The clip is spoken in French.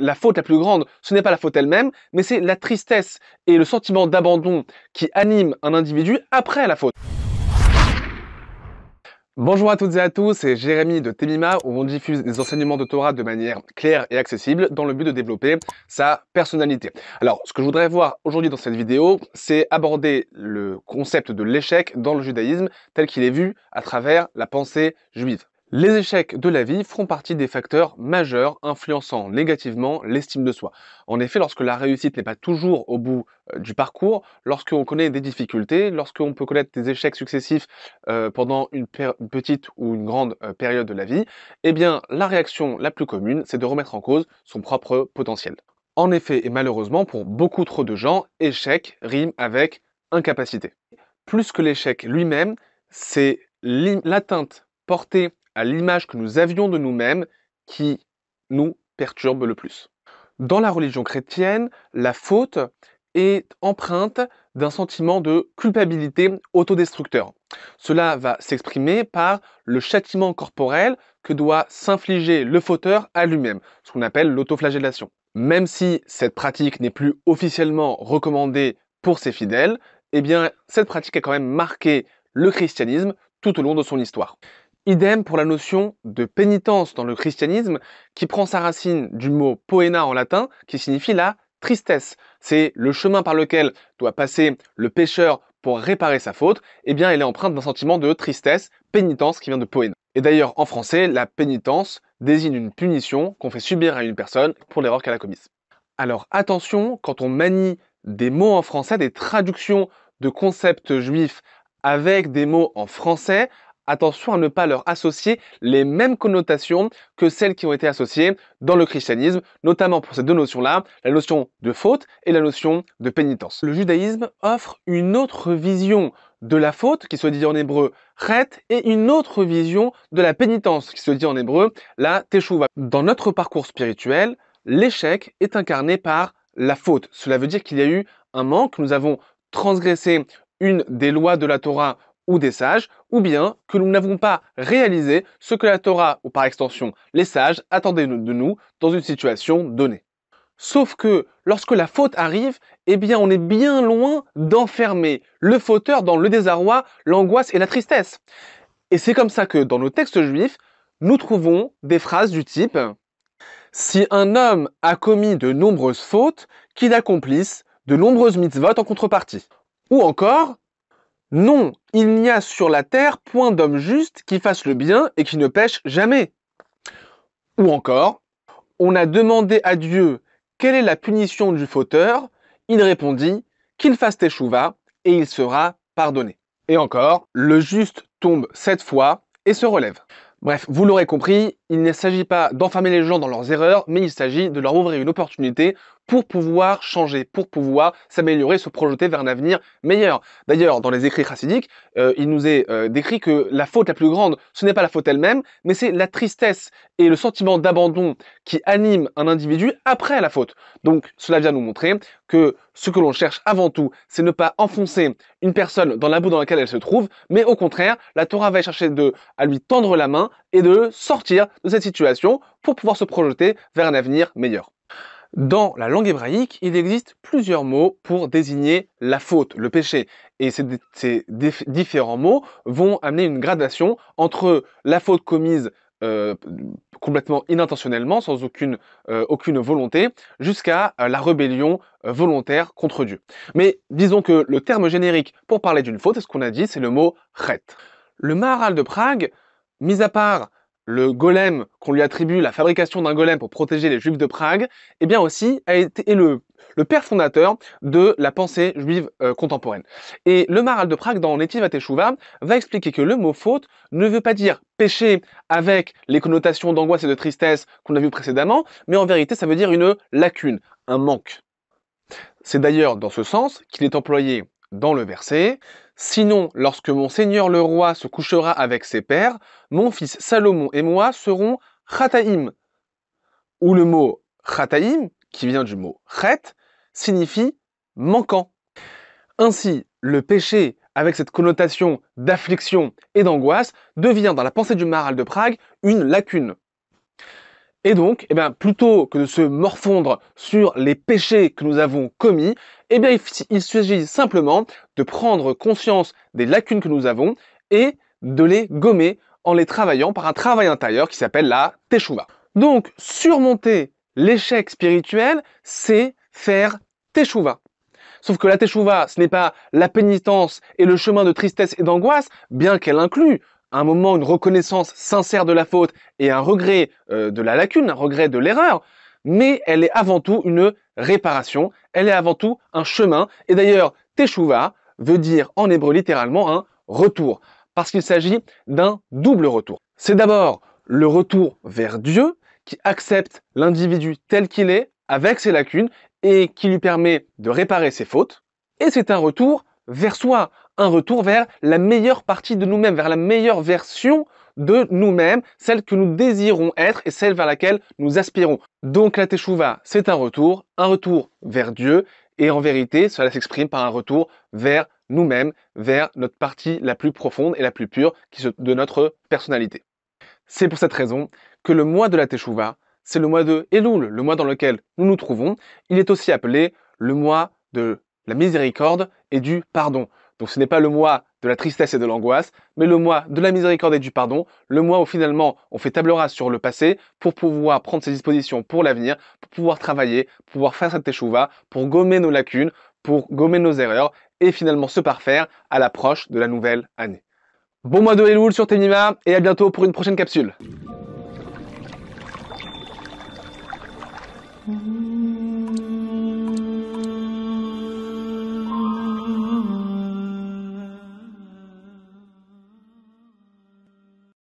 la faute la plus grande, ce n'est pas la faute elle-même, mais c'est la tristesse et le sentiment d'abandon qui anime un individu après la faute. Bonjour à toutes et à tous, c'est Jérémy de Temima où on diffuse des enseignements de Torah de manière claire et accessible dans le but de développer sa personnalité. Alors, ce que je voudrais voir aujourd'hui dans cette vidéo, c'est aborder le concept de l'échec dans le judaïsme tel qu'il est vu à travers la pensée juive. Les échecs de la vie font partie des facteurs majeurs influençant négativement l'estime de soi. En effet, lorsque la réussite n'est pas toujours au bout du parcours, lorsqu'on connaît des difficultés, lorsqu'on peut connaître des échecs successifs pendant une petite ou une grande période de la vie, eh bien, la réaction la plus commune, c'est de remettre en cause son propre potentiel. En effet, et malheureusement, pour beaucoup trop de gens, échec rime avec incapacité. Plus que l'échec lui-même, c'est l'atteinte portée à l'image que nous avions de nous-mêmes qui nous perturbe le plus. Dans la religion chrétienne, la faute est empreinte d'un sentiment de culpabilité autodestructeur. Cela va s'exprimer par le châtiment corporel que doit s'infliger le fauteur à lui-même, ce qu'on appelle l'autoflagellation. Même si cette pratique n'est plus officiellement recommandée pour ses fidèles, eh bien, cette pratique a quand même marqué le christianisme tout au long de son histoire. Idem pour la notion de pénitence dans le christianisme, qui prend sa racine du mot poena en latin, qui signifie la tristesse. C'est le chemin par lequel doit passer le pécheur pour réparer sa faute, eh bien elle est empreinte d'un sentiment de tristesse, pénitence qui vient de poena. Et d'ailleurs, en français, la pénitence désigne une punition qu'on fait subir à une personne pour l'erreur qu'elle a commise. Alors attention, quand on manie des mots en français, des traductions de concepts juifs avec des mots en français, attention à ne pas leur associer les mêmes connotations que celles qui ont été associées dans le christianisme, notamment pour ces deux notions-là, la notion de faute et la notion de pénitence. Le judaïsme offre une autre vision de la faute, qui se dit en hébreu chet, et une autre vision de la pénitence, qui se dit en hébreu la teshuva. Dans notre parcours spirituel, l'échec est incarné par la faute. Cela veut dire qu'il y a eu un manque, nous avons transgressé une des lois de la Torah ou des sages, ou bien que nous n'avons pas réalisé ce que la Torah, ou par extension les sages, attendaient de nous dans une situation donnée. Sauf que lorsque la faute arrive, eh bien on est bien loin d'enfermer le fauteur dans le désarroi, l'angoisse et la tristesse. Et c'est comme ça que dans nos textes juifs, nous trouvons des phrases du type « Si un homme a commis de nombreuses fautes, qu'il accomplisse de nombreuses mitzvot en contrepartie. » Ou encore « Non, il n'y a sur la terre point d'homme juste qui fasse le bien et qui ne pêche jamais. » Ou encore « On a demandé à Dieu quelle est la punition du fauteur, il répondit qu'il fasse teshuva et il sera pardonné. » Et encore « Le juste tombe 7 fois et se relève. » Bref, vous l'aurez compris, il ne s'agit pas d'enfermer les gens dans leurs erreurs, mais il s'agit de leur ouvrir une opportunité pour pouvoir changer, pour pouvoir s'améliorer, se projeter vers un avenir meilleur. D'ailleurs, dans les écrits chassidiques, il nous est décrit que la faute la plus grande, ce n'est pas la faute elle-même, mais c'est la tristesse et le sentiment d'abandon qui anime un individu après la faute. Donc, cela vient nous montrer que ce que l'on cherche avant tout, c'est ne pas enfoncer une personne dans la boue dans laquelle elle se trouve, mais au contraire, la Torah va chercher à lui tendre la main et de sortir de cette situation pour pouvoir se projeter vers un avenir meilleur. Dans la langue hébraïque, il existe plusieurs mots pour désigner la faute, le péché. Et ces différents mots vont amener une gradation entre la faute commise complètement inintentionnellement, sans aucune volonté, jusqu'à la rébellion volontaire contre Dieu. Mais disons que le terme générique pour parler d'une faute, c'est ce qu'on a dit, c'est le mot chet. Le Maharal de Prague, mis à part le golem qu'on lui attribue, la fabrication d'un golem pour protéger les juifs de Prague, eh bien aussi est le père fondateur de la pensée juive contemporaine. Et le Maharal de Prague, dans Netiv HaTeshuva, va expliquer que le mot faute ne veut pas dire péché avec les connotations d'angoisse et de tristesse qu'on a vu précédemment, mais en vérité ça veut dire une lacune, un manque. C'est d'ailleurs dans ce sens qu'il est employé dans le verset « Sinon, lorsque mon Seigneur le roi se couchera avec ses pères, mon fils Salomon et moi serons chataïm » où le mot chataïm, qui vient du mot chet, signifie manquant. Ainsi, le péché, avec cette connotation d'affliction et d'angoisse, devient dans la pensée du Maharal de Prague une lacune. Et donc, eh bien, plutôt que de se morfondre sur les péchés que nous avons commis, eh bien, il s'agit simplement de prendre conscience des lacunes que nous avons et de les gommer en les travaillant par un travail intérieur qui s'appelle la teshuva. Donc, surmonter l'échec spirituel, c'est faire teshuva. Sauf que la teshuva, ce n'est pas la pénitence et le chemin de tristesse et d'angoisse, bien qu'elle inclue un moment, une reconnaissance sincère de la faute et un regret de la lacune, un regret de l'erreur, mais elle est avant tout une réparation, elle est avant tout un chemin. Et d'ailleurs, teshuva veut dire en hébreu littéralement un retour, parce qu'il s'agit d'un double retour. C'est d'abord le retour vers Dieu, qui accepte l'individu tel qu'il est, avec ses lacunes, et qui lui permet de réparer ses fautes. Et c'est un retour vers soi, un retour vers la meilleure partie de nous-mêmes, vers la meilleure version de nous-mêmes, celle que nous désirons être et celle vers laquelle nous aspirons. Donc la teshuva, c'est un retour vers Dieu, et en vérité, cela s'exprime par un retour vers nous-mêmes, vers notre partie la plus profonde et la plus pure de notre personnalité. C'est pour cette raison que le mois de la teshuva, c'est le mois de Elul, le mois dans lequel nous nous trouvons. Il est aussi appelé le mois de la miséricorde et du pardon. Donc ce n'est pas le mois de la tristesse et de l'angoisse, mais le mois de la miséricorde et du pardon, le mois où finalement on fait table rase sur le passé pour pouvoir prendre ses dispositions pour l'avenir, pour pouvoir travailler, pour pouvoir faire cette teshuva, pour gommer nos lacunes, pour gommer nos erreurs et finalement se parfaire à l'approche de la nouvelle année. Bon mois de Elul sur Temima et à bientôt pour une prochaine capsule.